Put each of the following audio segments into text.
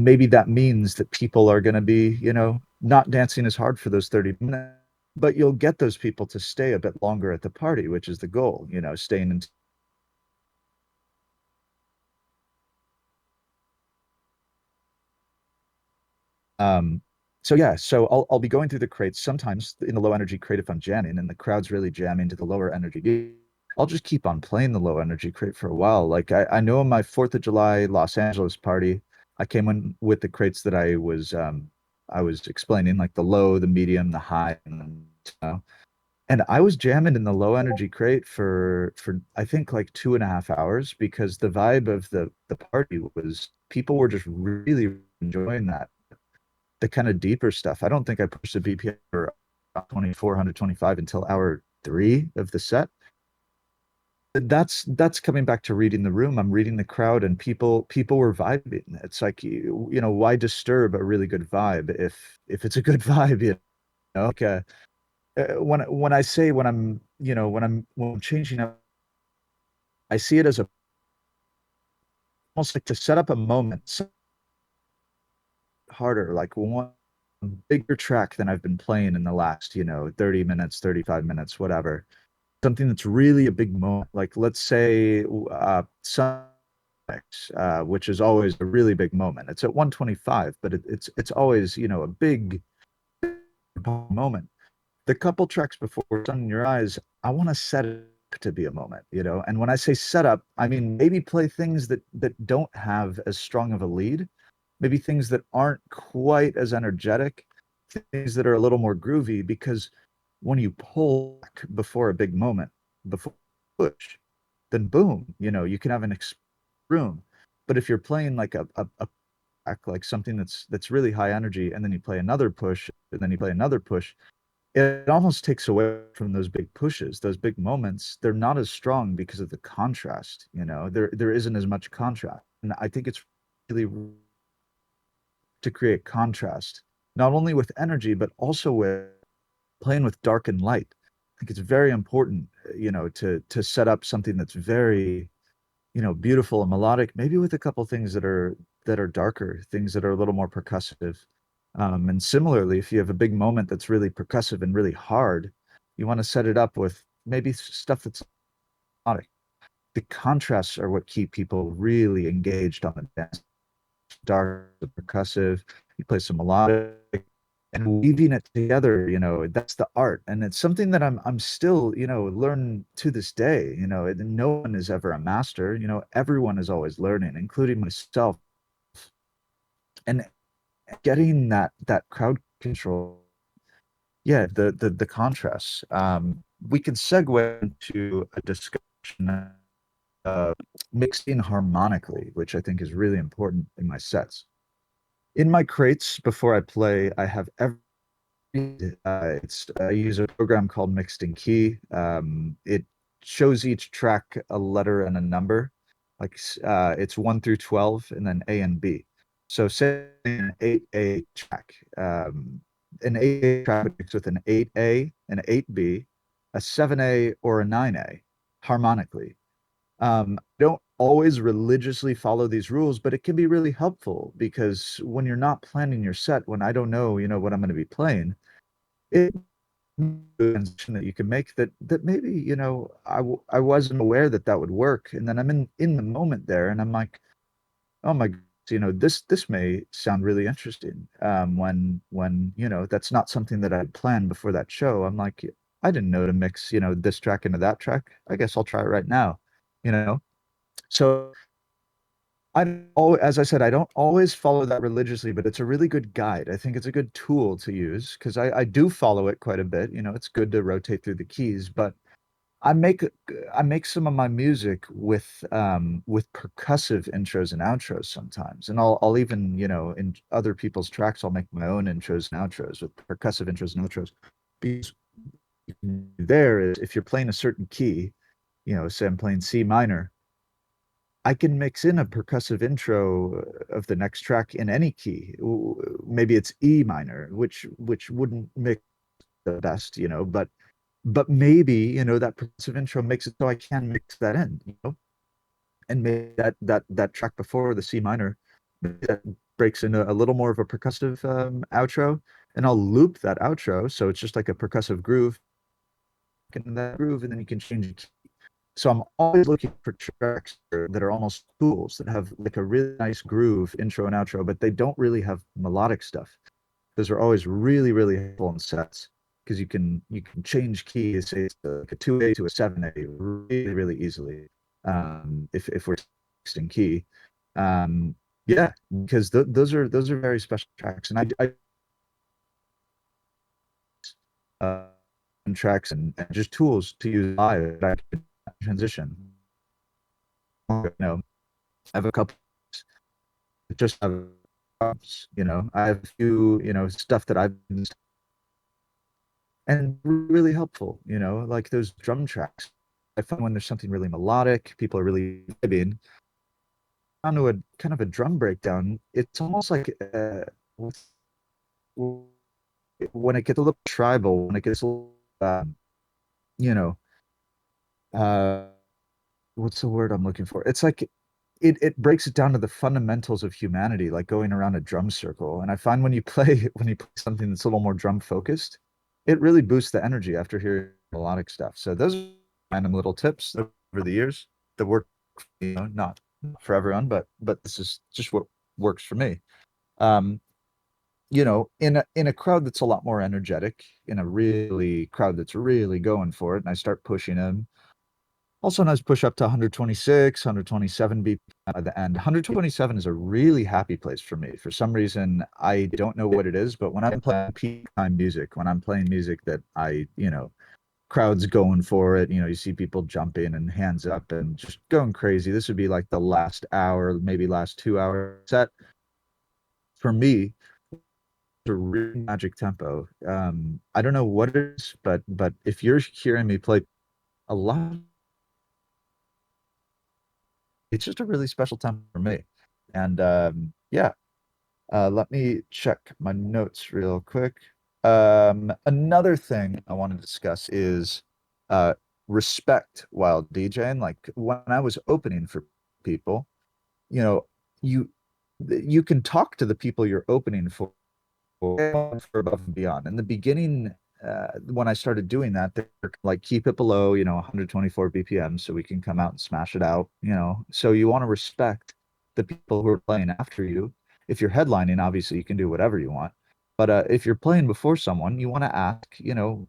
maybe that means that people are going to be, not dancing as hard for those 30 minutes, but you'll get those people to stay a bit longer at the party, which is the goal, staying in. Um, so yeah, so I'll be going through the crates sometimes in the low energy crate if I'm jamming and the crowd's really jamming to the lower energy. I'll just keep on playing the low energy crate for a while. Like I know in my 4th of July Los Angeles party, I came in with the crates that I was explaining, like the low, the medium, the high, and I was jamming in the low energy crate for I think like 2.5 hours because the vibe of the party was people were just really enjoying that, the kind of deeper stuff. I don't think I pushed the BPM for 2425 until hour three of the set. That's coming back to reading the room. I'm reading the crowd, and people were vibing. It's like why disturb a really good vibe if it's a good vibe, Like when I say when I'm changing up, I see it as a almost like to set up a moment harder, like one bigger track than I've been playing in the last, 30 minutes, 35 minutes, whatever. Something that's really a big moment. Like let's say Sunday, which is always a really big moment. It's at 125, but it's always, a big moment. The couple tracks before Sun in Your Eyes, I want to set it to be a moment, And when I say set up, I mean maybe play things that don't have as strong of a lead, maybe things that aren't quite as energetic, things that are a little more groovy, because when you pull back before a big moment, before push, then boom, you can have an room. But if you're playing like a track, like something that's really high energy, and then you play another push, and then you play another push, it almost takes away from those big pushes, those big moments. They're not as strong because of the contrast, there isn't as much contrast. And I think it's really to create contrast, not only with energy, but also with playing with dark and light. I think it's very important, to set up something that's very, beautiful and melodic, maybe with a couple things that are darker, things that are a little more percussive. And similarly, if you have a big moment that's really percussive and really hard, you want to set it up with maybe stuff that's melodic. The contrasts are what keep people really engaged on the dance. Dark, percussive, you play some melodic, and weaving it together, that's the art. And it's something that I'm still, learn to this day. No one is ever a master, everyone is always learning, including myself. And getting that crowd control, yeah, the contrasts. We can segue into a discussion of mixing harmonically, which I think is really important in my sets. In my crates before I play, I have I use a program called Mixed in Key. It shows each track a letter and a number, like it's 1 through 12, and then A and B. So say an 8A track, an 8A track mixed with an 8A, an 8B, a 7A, or a 9A harmonically. I don't always religiously follow these rules, but it can be really helpful because when you're not planning your set, when I don't know, what I'm going to be playing, it transition that you can make that maybe, I wasn't aware that that would work, and then I'm in the moment there, and I'm like, oh my, this may sound really interesting. When that's not something that I planned before that show. I'm like, I didn't know to mix, this track into that track. I guess I'll try it right now, you know. So as I said, I don't always follow that religiously, but it's a really good guide. I think it's a good tool to use because I do follow it quite a bit. It's good to rotate through the keys, but I make I make some of my music with percussive intros and outros sometimes, and I'll even in other people's tracks I'll make my own intros and outros with percussive intros and outros. Because there is if you're playing a certain key, say I'm playing C minor, I can mix in a percussive intro of the next track in any key. Maybe it's E minor, which wouldn't mix the best, but maybe, that percussive intro makes it so I can mix that in, and maybe that track before the C minor, that breaks into a little more of a percussive outro, and I'll loop that outro, so it's just like a percussive groove, in that groove, and then you can change the key. So I'm always looking for tracks that are almost tools that have like a really nice groove, intro and outro, but they don't really have melodic stuff. Those are always really, really helpful in sets because you can change keys, say it's like a 2A to a 7A really, really easily. If we're texting key. Yeah, because those are very special tracks. And I uh, tracks and just tools to use live that I can transition. I have a couple that just have I have a few, stuff that I've and really helpful, like those drum tracks. I find when there's something really melodic, people are really vibing onto a kind of a drum breakdown. It's almost like when it gets a little tribal, when it gets a little, you know, uh, what's the word I'm looking for? It's like it breaks it down to the fundamentals of humanity, like going around a drum circle. And I find when you play something that's a little more drum focused, it really boosts the energy after hearing melodic stuff. So those are random little tips over the years that work, not for everyone, but this is just what works for me. Um, in a crowd that's a lot more energetic, in a really crowd that's really going for it, and I start pushing them. I'll sometimes push up to 126, 127 BPM at the end. 127 is a really happy place for me. For some reason, I don't know what it is, but when I'm playing peak time music, when I'm playing music that crowds going for it, you see people jumping and hands up and just going crazy. This would be like the last hour, maybe last 2 hour set. For me, a really magic tempo. I don't know what it is, but if you're hearing me play a lot, it's just a really special tempo for me. And yeah, let me check my notes real quick. Another thing I want to discuss is uh, respect while DJing. Like when I was opening for people, you know, you you can talk to the people you're opening for above and beyond. In the beginning, when I started doing that, they're like keep it below, 124 BPM so we can come out and smash it out, So you want to respect the people who are playing after you. If you're headlining, obviously you can do whatever you want. But if you're playing before someone, you want to ask, do you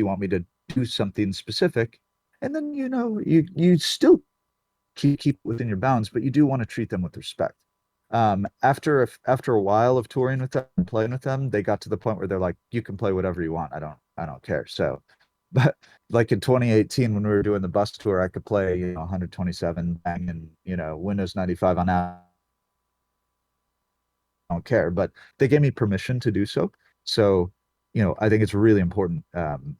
want me to do something specific? And then, you still keep within your bounds, but you do want to treat them with respect. After a while of touring with them and playing with them, they got to the point where they're like, you can play whatever you want. I don't care. So, but like in 2018 when we were doing the bus tour, I could play 127 and Windows 95 on that. I don't care, but they gave me permission to do so. So, I think it's really important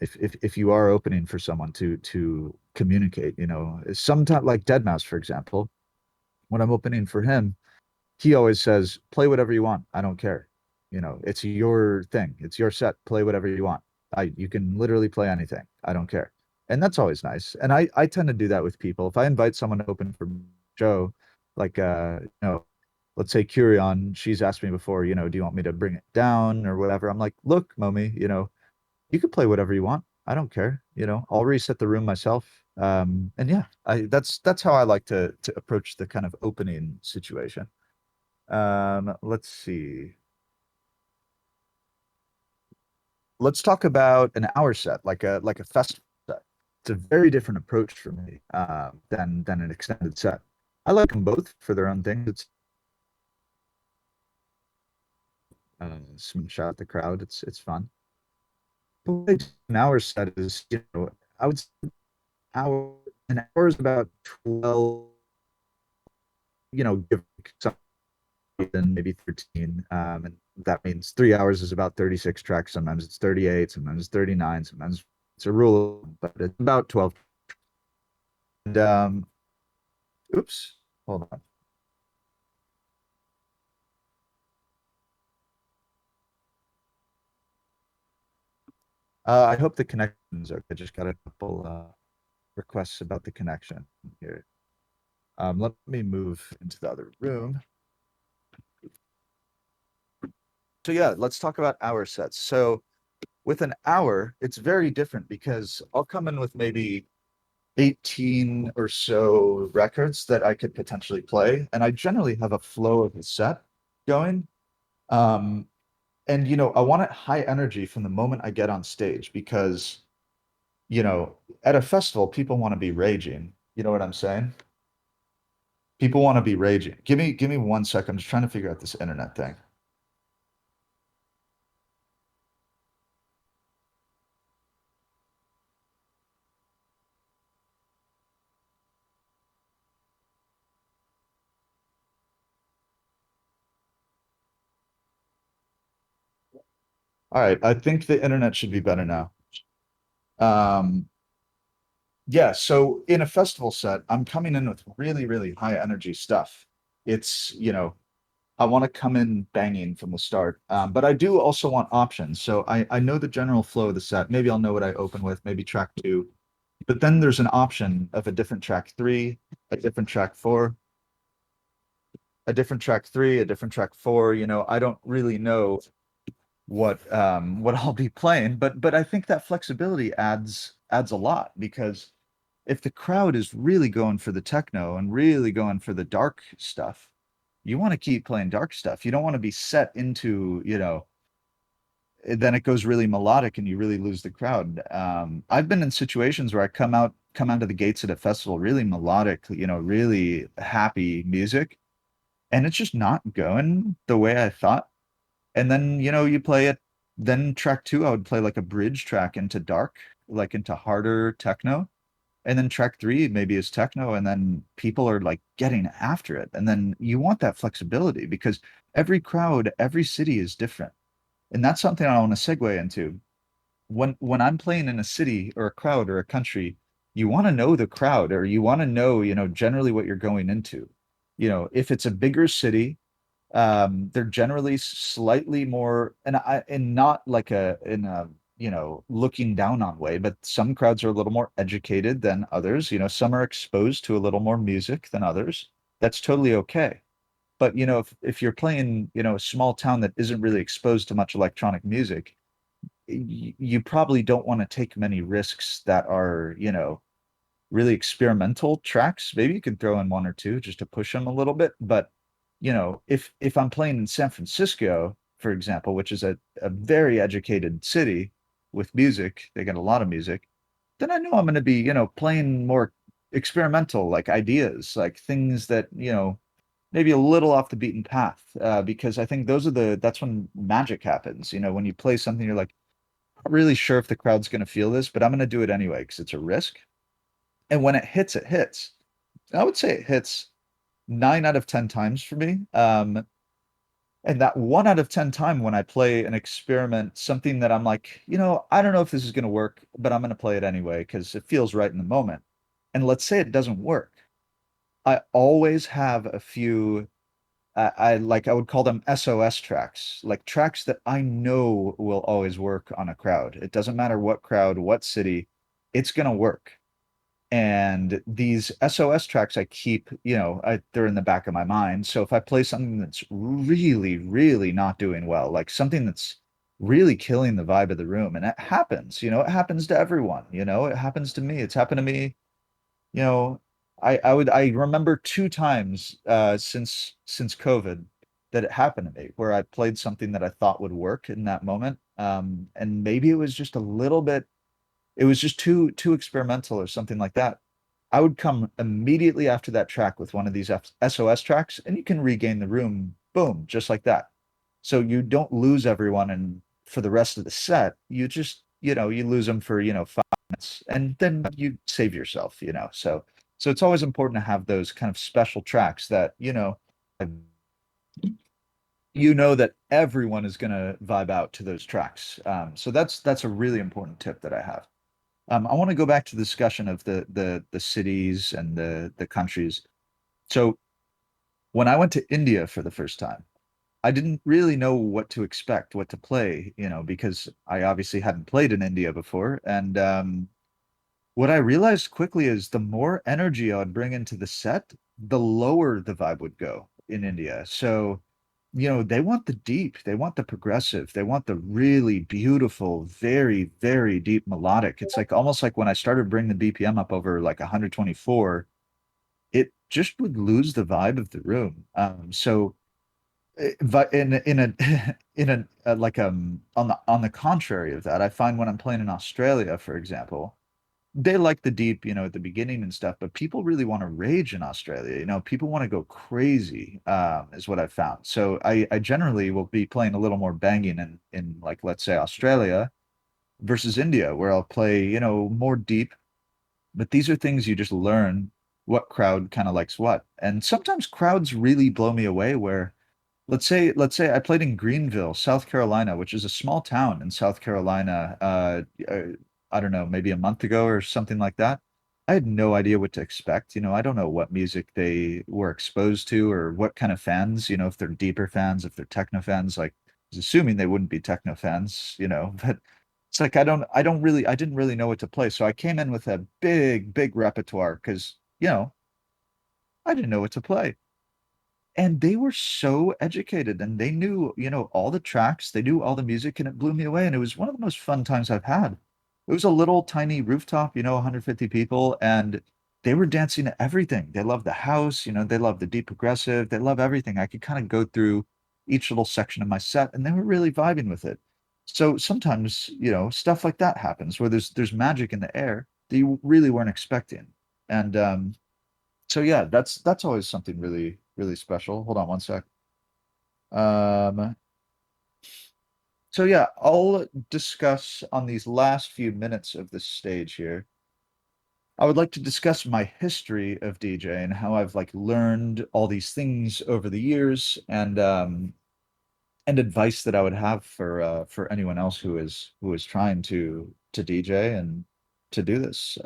if you are opening for someone to communicate. Sometimes like Deadmau5, for example, when I'm opening for him, he always says, play whatever you want. I don't care. It's your thing. It's your set. Play whatever you want. You can literally play anything. I don't care. And that's always nice. And I tend to do that with people. If I invite someone to open for Joe, like let's say Curion, she's asked me before, do you want me to bring it down or whatever? I'm like, look, Momi, you can play whatever you want. I don't care. I'll reset the room myself. And yeah, that's how I like to approach the kind of opening situation. Let's see. Let's talk about an hour set, like a festival set. It's a very different approach for me than an extended set. I like them both for their own things. It's some shout at the crowd. It's fun. But an hour set is, I would say hour an hour is about 12, give some then maybe 13. And that means 3 hours is about 36 tracks. Sometimes it's 38, sometimes it's 39, sometimes it's a rule, but it's about 12. And oops, hold on. I hope the connection's okay. I just got a couple requests about the connection here. Let me move into the other room. So yeah, let's talk about hour sets. So with an hour, it's very different because I'll come in with maybe 18 or so records that I could potentially play, and I generally have a flow of a set going. Um, and I want it high energy from the moment I get on stage because, at a festival, people want to be raging. You know what I'm saying? People want to be raging. Give me 1 second. I'm just trying to figure out this internet thing. All right, I think the internet should be better now. Um, yeah, so in a festival set, I'm coming in with really, really high energy stuff. It's, I want to come in banging from the start. But I do also want options. So I know the general flow of the set. Maybe I'll know what I open with, maybe track two. But then there's an option of a different track three, a different track four, a different track three, a different track four. I don't really know what I'll be playing, but I think that flexibility adds a lot because if the crowd is really going for the techno and really going for the dark stuff, you want to keep playing dark stuff. You don't want to be set into, then it goes really melodic and you really lose the crowd. I've been in situations where I come out of the gates at a festival, really melodic, really happy music, and it's just not going the way I thought. And then, you play it, then track two, I would play like a bridge track into dark, like into harder techno. And then track three maybe is techno, and then people are like getting after it. And then you want that flexibility because every crowd, every city is different. And that's something I want to segue into. When I'm playing in a city or a crowd or a country, you want to know the crowd or you want to know, generally what you're going into. If it's a bigger city, they're generally slightly more, and not like in a, looking down on way, but some crowds are a little more educated than others. Some are exposed to a little more music than others. That's totally okay. But if you're playing, a small town that isn't really exposed to much electronic music, you probably don't want to take many risks that are, really experimental tracks. Maybe you can throw in one or two just to push them a little bit. But if I'm playing in San Francisco, for example, which is a very educated city with music, they get a lot of music, then I know I'm going to be, playing more experimental, like ideas, like things that, maybe a little off the beaten path. Because I think that's when magic happens. When you play something, you're like, not really sure if the crowd's going to feel this, but I'm going to do it anyway because it's a risk. And when it hits, it hits. I would say it hits 9 out of 10 times for me. And that 1 out of 10 time when I play an experiment, something that I'm like, I don't know if this is going to work, but I'm going to play it anyway because it feels right in the moment. And let's say it doesn't work. I always have a few, I would call them SOS tracks, like tracks that I know will always work on a crowd. It doesn't matter what crowd, what city, it's going to work. And these SOS tracks I keep, they're in the back of my mind. So if I play something that's really, really not doing well, like something that's really killing the vibe of the room, and it happens, it happens to everyone, it happens to me. It's happened to me, you know, I remember two times since COVID that it happened to me where I played something that I thought would work in that moment. And maybe it was just a little bit, it was just too experimental or something like that. I would come immediately after that track with one of these SOS tracks, and you can regain the room, boom, just like that. So you don't lose everyone, and for the rest of the set, you just, you lose them for, 5 minutes, and then you save yourself, So it's always important to have those kind of special tracks that, that everyone is going to vibe out to those tracks. So that's a really important tip that I have. I want to go back to the discussion of the cities and the countries. So when I went to India for the first time, I didn't really know what to expect, what to play, because I obviously hadn't played in India before. And what I realized quickly is the more energy I would bring into the set, the lower the vibe would go in India. So they want the deep, they want the progressive, they want the really beautiful, very, very deep melodic. It's like almost like when I started bringing the BPM up over like 124, it just would lose the vibe of the room. But in a in a like on the contrary of that, I find when I'm playing in Australia, for example, they like the deep, at the beginning and stuff, but people really want to rage in Australia. People want to go crazy, is what I've found. So I generally will be playing a little more banging in like let's say Australia versus India, where I'll play, more deep. But these are things you just learn what crowd kind of likes what. And sometimes crowds really blow me away where let's say I played in Greenville, South Carolina, which is a small town in South Carolina. I don't know, maybe a month ago or something like that. I had no idea what to expect. I don't know what music they were exposed to or what kind of fans, if they're deeper fans, if they're techno fans, like I was assuming they wouldn't be techno fans, but it's like I didn't really know what to play. So I came in with a big, big repertoire because, I didn't know what to play. And they were so educated and they knew, all the tracks, they knew all the music, and it blew me away. And it was one of the most fun times I've had. It was a little tiny rooftop, 150 people, and they were dancing to everything. They love the house, they love the deep progressive, they love everything. I could kind of go through each little section of my set and they were really vibing with it. So sometimes, stuff like that happens where there's magic in the air that you really weren't expecting. And so yeah, that's always something really, really special. Hold on one sec. Um, so yeah, I'll discuss on these last few minutes of this stage here. I would like to discuss my history of DJ and how I've like learned all these things over the years and advice that I would have for anyone else who is trying to DJ and to do this.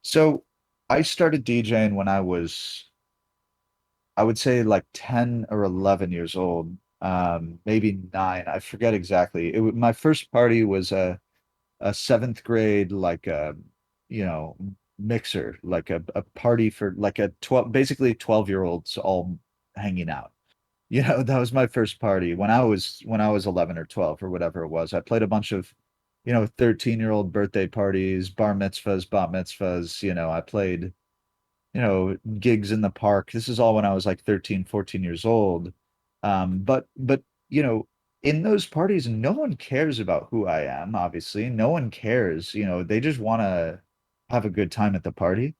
So I started DJing when I would say like 10 or 11 years old, maybe nine. I forget exactly. My first party was a seventh grade, like you know, mixer, like a party for like a 12, basically 12-year-olds all hanging out. That was my first party when I was 11 or 12 or whatever it was. I played a bunch of, 13-year-old birthday parties, bar mitzvahs, bat mitzvahs. I played gigs in the park. This is all when I was like 13, 14 years old. But in those parties, no one cares about who I am, obviously. No one cares. They just want to have a good time at the party.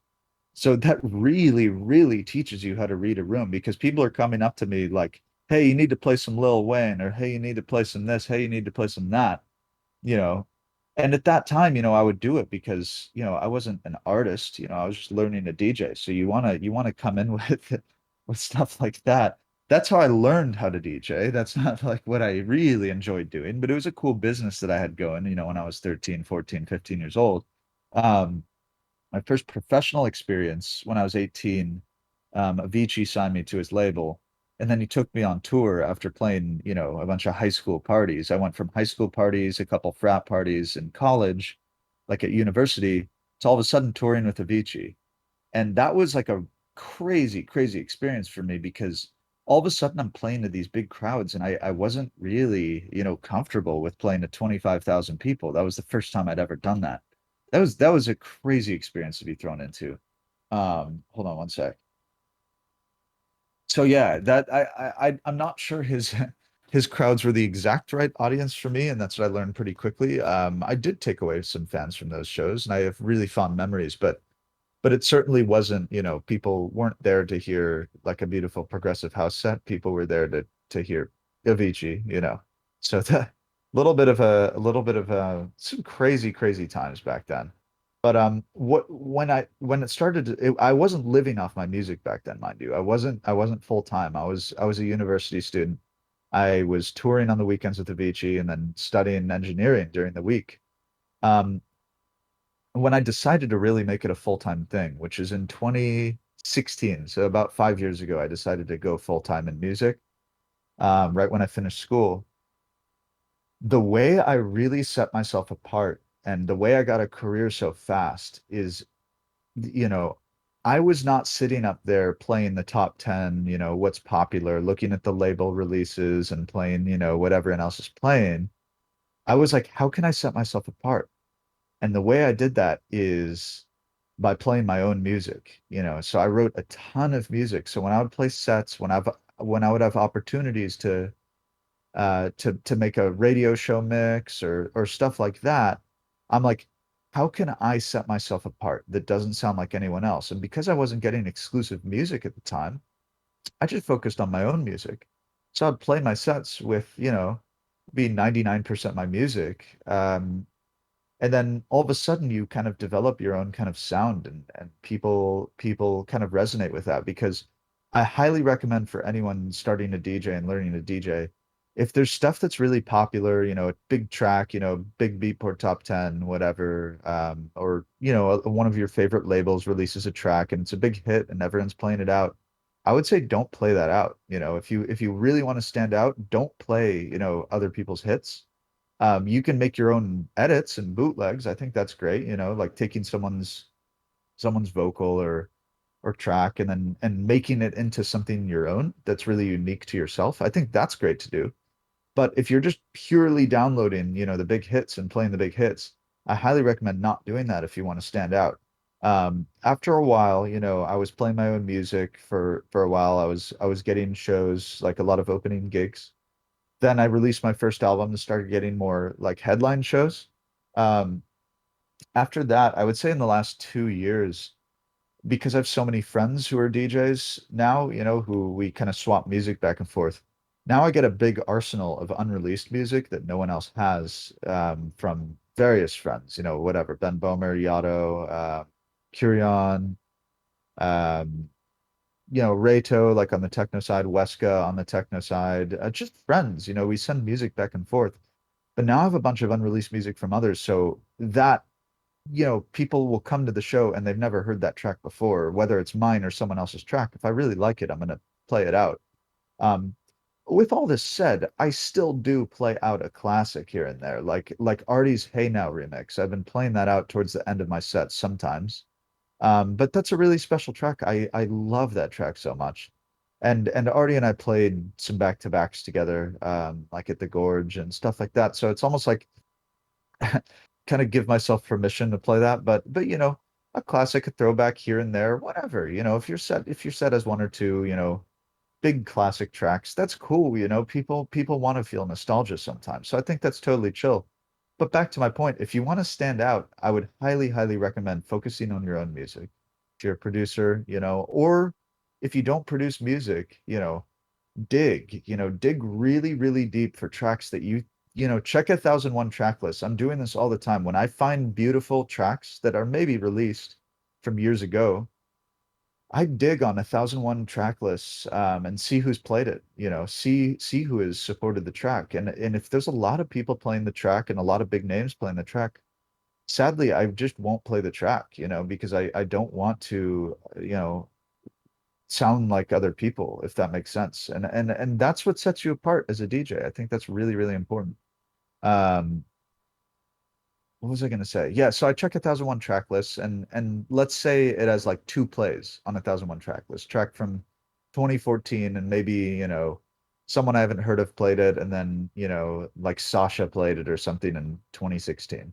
So that really, really teaches you how to read a room because people are coming up to me like, hey, you need to play some Lil Wayne, or hey, you need to play some this, hey, you need to play some that you know. And at that time, I would do it because, I wasn't an artist, I was just learning to DJ. So you want to come in with stuff like that. That's how I learned how to DJ. That's not like what I really enjoyed doing, but it was a cool business that I had going, when I was 13, 14, 15 years old. Um, my first professional experience when I was 18, Avicii signed me to his label, and then he took me on tour after playing, a bunch of high school parties. I went from high school parties, a couple frat parties in college, like at university, to all of a sudden touring with Avicii. And that was like a crazy, crazy experience for me because all of a sudden I'm playing to these big crowds and I wasn't really, comfortable with playing to 25,000 people. That was the first time I'd ever done that. That was a crazy experience to be thrown into. Hold on one sec. So yeah, that I'm not sure his his crowds were the exact right audience for me, and that's what I learned pretty quickly. I did take away some fans from those shows, and I have really fond memories, but it certainly wasn't, people weren't there to hear like a beautiful progressive house set. People were there to hear Avicii. So the a little bit of some crazy, crazy times back then. But when it started, I wasn't living off my music back then, mind you. I wasn't full time. I was a university student. I was touring on the weekends with Avicii and then studying engineering during the week. Um, when I decided to really make it a full-time thing, which is in 2016, so about 5 years ago, I decided to go full-time in music, right when I finished school. The way I really set myself apart and the way I got a career so fast is, you know, I was not sitting up there playing the top 10, what's popular, looking at the label releases and playing, what everyone else is playing. I was like, how can I set myself apart? And the way I did that is by playing my own music. So I wrote a ton of music. So when I would play sets, when I would have opportunities to make a radio show mix or stuff like that, I'm like, how can I set myself apart that doesn't sound like anyone else? And because I wasn't getting exclusive music at the time, I just focused on my own music. So I'd play my sets with, be 99% my music. And then all of a sudden you kind of develop your own kind of sound and people kind of resonate with that because I highly recommend for anyone starting to DJ and learning to DJ, if there's stuff that's really popular, a big track, big Beatport top 10, whatever, or one of your favorite labels releases a track and it's a big hit and everyone's playing it out, I would say don't play that out. If you really want to stand out, don't play, other people's hits. You can make your own edits and bootlegs. I think that's great, like taking someone's vocal or track and making it into something your own that's really unique to yourself. I think that's great to do. But if you're just purely downloading, the big hits and playing the big hits, I highly recommend not doing that if you want to stand out. After a while, I was playing my own music for a while. I was getting shows, like a lot of opening gigs. Then I released my first album and started getting more like headline shows. Um, After that, I would say in the last 2 years, because I have so many friends who are DJs now, who we kind of swap music back and forth. Now I get a big arsenal of unreleased music that no one else has, from various friends, whatever, Ben Bomer, Yato, Curion, um, Reito, like on the techno side, Weska on the techno side, just friends, we send music back and forth. But now I have a bunch of unreleased music from others, so that, people will come to the show and they've never heard that track before, whether it's mine or someone else's track. If I really like it, I'm gonna play it out. Um, with all this said, I still do play out a classic here and there, like Artie's Hey Now remix. I've been playing that out towards the end of my set sometimes. But that's a really special track. I love that track so much. And Artie and I played some back-to-backs together, like at the Gorge and stuff like that. So it's almost like kind of give myself permission to play that. But a classic, a throwback here and there, whatever. If your set has one or two, big classic tracks, that's cool. People want to feel nostalgia sometimes. So I think that's totally chill. But back to my point, if you want to stand out, I would highly, highly recommend focusing on your own music. If you're a producer, or if you don't produce music, dig really, really deep for tracks that check 1001 track lists. I'm doing this all the time. When I find beautiful tracks that are maybe released from years ago, I dig on 1001 track lists, and see who's played it, see who has supported the track. And if there's a lot of people playing the track and a lot of big names playing the track, sadly, I just won't play the track, because I don't want to, sound like other people, if that makes sense. And that's what sets you apart as a DJ. I think that's really, really important. Um, what was I gonna say? Yeah, so I check 1001 track lists and let's say it has like two plays on 1001 track list, track from 2014 and maybe, someone I haven't heard of played it and then, like Sasha played it or something in 2016.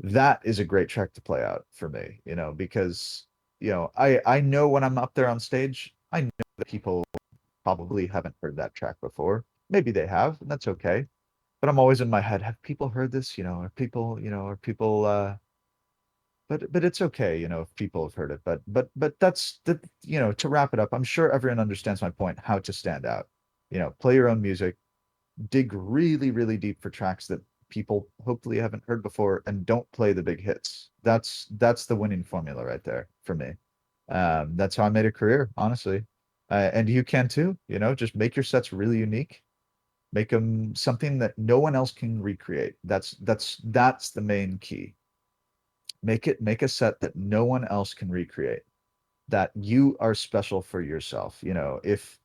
That is a great track to play out for me, because, I know when I'm up there on stage, I know that people probably haven't heard that track before. Maybe they have, and that's okay. But I'm always in my head, have people heard this? Are people but it's okay, if people have heard it. But that's to wrap it up, I'm sure everyone understands my point, how to stand out. Play your own music, dig really, really deep for tracks that people hopefully haven't heard before, and don't play the big hits. That's the winning formula right there for me. That's how I made a career, honestly. And you can too, just make your sets really unique. Make them something that no one else can recreate. That's the main key. Make a set that no one else can recreate, that you are special for yourself. If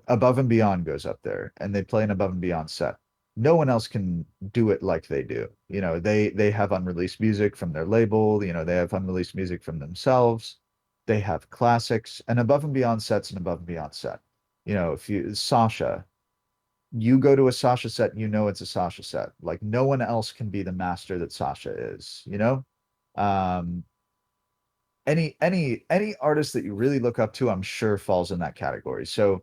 Above and Beyond goes up there and they play an Above and Beyond set, no one else can do it like they do. They have unreleased music from their label, they have unreleased music from themselves. They have classics and above and beyond sets and above and beyond set. You know, if you Sasha, you go to a Sasha set, you know it's a Sasha set. Like no one else can be the master that Sasha is, you know? Um, any artist that you really look up to, I'm sure falls in that category. So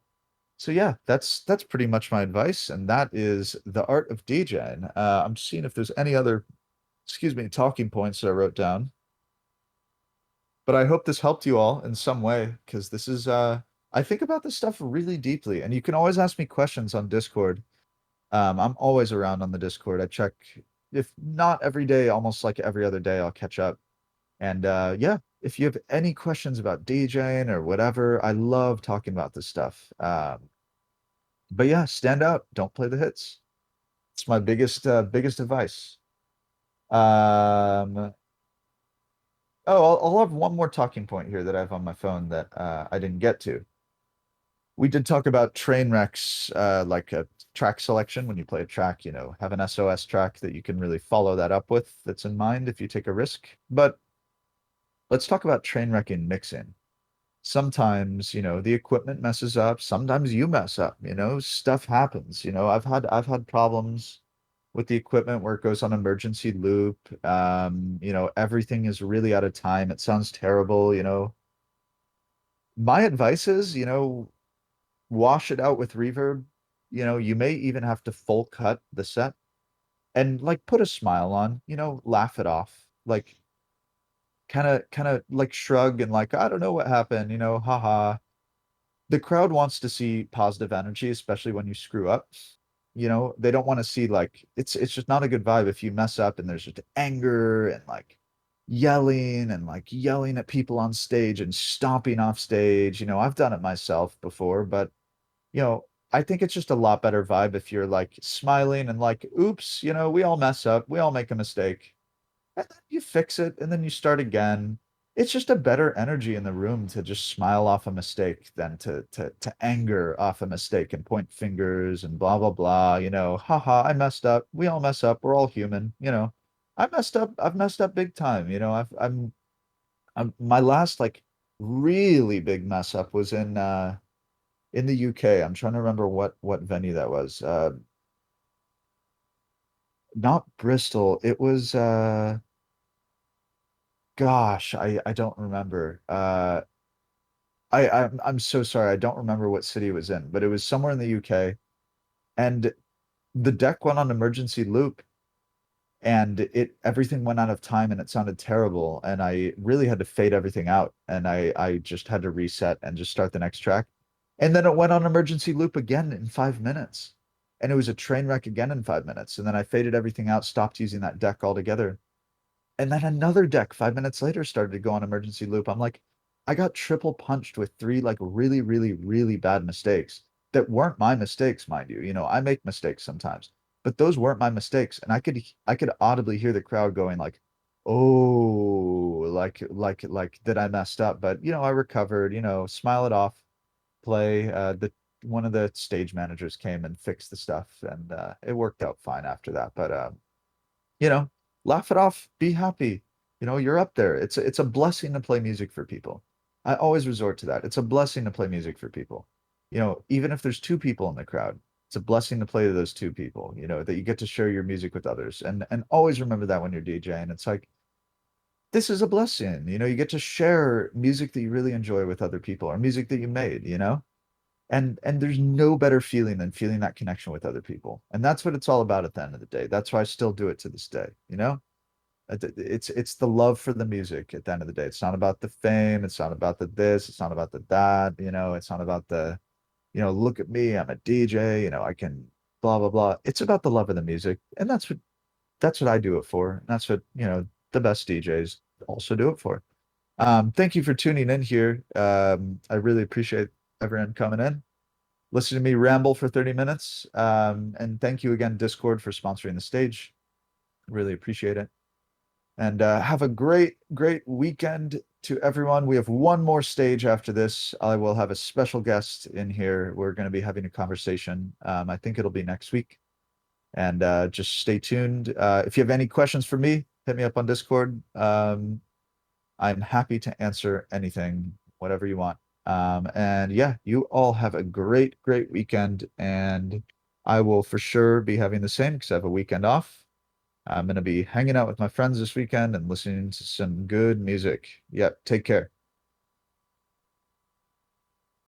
yeah, that's pretty much my advice, and that is the art of DJing. I'm seeing if there's any other, excuse me, talking points that I wrote down. But I hope this helped you all in some way, because this is I think about this stuff really deeply, and you can always ask me questions on Discord. I'm always around on the Discord. I check, if not every day, almost like every other day, I'll catch up. And yeah, if you have any questions about DJing or whatever, I love talking about this stuff. But yeah, stand out. Don't play the hits. It's my biggest advice. Um, oh, I'll have one more talking point here that I have on my phone that I didn't get to. We did talk about train wrecks, like a track selection when you play a track, you know, have an SOS track that you can really follow that up with that's in mind if you take a risk. But let's talk about train wrecking mixing. Sometimes, you know, the equipment messes up. Sometimes you mess up, you know, stuff happens. You know, I've had problems with the equipment where it goes on emergency loop. You know, everything is really out of time. It sounds terrible, you know. My advice is, you know, wash it out with reverb. You know, you may even have to full cut the set and like put a smile on, you know, laugh it off. Like kind of like shrug and like, I don't know what happened, you know, haha. The crowd wants to see positive energy, especially when you screw up. You know, they don't want to see like it's just not a good vibe if you mess up and there's just anger and like yelling at people on stage and stomping off stage. You know, I've done it myself before, but you know, I think it's just a lot better vibe if you're like smiling and like, oops, you know, we all mess up, we all make a mistake. And then you fix it and then you start again. It's just a better energy in the room to just smile off a mistake than to anger off a mistake and point fingers and blah blah blah, you know, haha, I messed up. We all mess up. We're all human, you know. I messed up. I've messed up big time, you know. I'm my last like really big mess up was in the UK. I'm trying to remember what venue that was. Not Bristol. It was gosh, I don't remember. I'm so sorry. I don't remember what city it was in, but it was somewhere in the UK. And the deck went on emergency loop and it everything went out of time and it sounded terrible. And I really had to fade everything out. And I just had to reset and just start the next track. And then it went on emergency loop again in 5 minutes. And it was a train wreck again in 5 minutes. And then I faded everything out, stopped using that deck altogether. And then another deck 5 minutes later started to go on emergency loop. I'm like, I got triple punched with three like really, really, really bad mistakes that weren't my mistakes, mind you. You know, I make mistakes sometimes, but those weren't my mistakes. And I could audibly hear the crowd going like, oh, like that I messed up. But you know, I recovered, you know, smile it off, play. The one of the stage managers came and fixed the stuff and it worked out fine after that. But you know, laugh it off, be happy. You know, you're up there. It's a blessing to play music for people. I always resort to that. It's a blessing to play music for people. You know, even if there's two people in the crowd, it's a blessing to play to those two people, you know, that you get to share your music with others. And always remember that when you're DJing. It's like this is a blessing. You know, you get to share music that you really enjoy with other people or music that you made, you know? And there's no better feeling than feeling that connection with other people. And that's what it's all about at the end of the day. That's why I still do it to this day, you know? It's the love for the music at the end of the day. It's not about the fame, it's not about the this, it's not about the that, you know, it's not about the, you know, look at me, I'm a DJ, you know, I can blah blah blah. It's about the love of the music. And that's what I do it for. And that's what, you know, the best DJs also do it for. Thank you for tuning in here. I really appreciate everyone coming in. Listen to me ramble for 30 minutes. And thank you again, Discord, for sponsoring the stage. Really appreciate it. And have a great weekend to everyone. We have one more stage after this. I will have a special guest in here. We're going to be having a conversation. I think it'll be next week. And just stay tuned. If you have any questions for me, hit me up on Discord. I'm happy to answer anything, whatever you want. And yeah, you all have a great, great weekend, and I will for sure be having the same because I have a weekend off. I'm gonna be hanging out with my friends this weekend and listening to some good music. Yep, take care.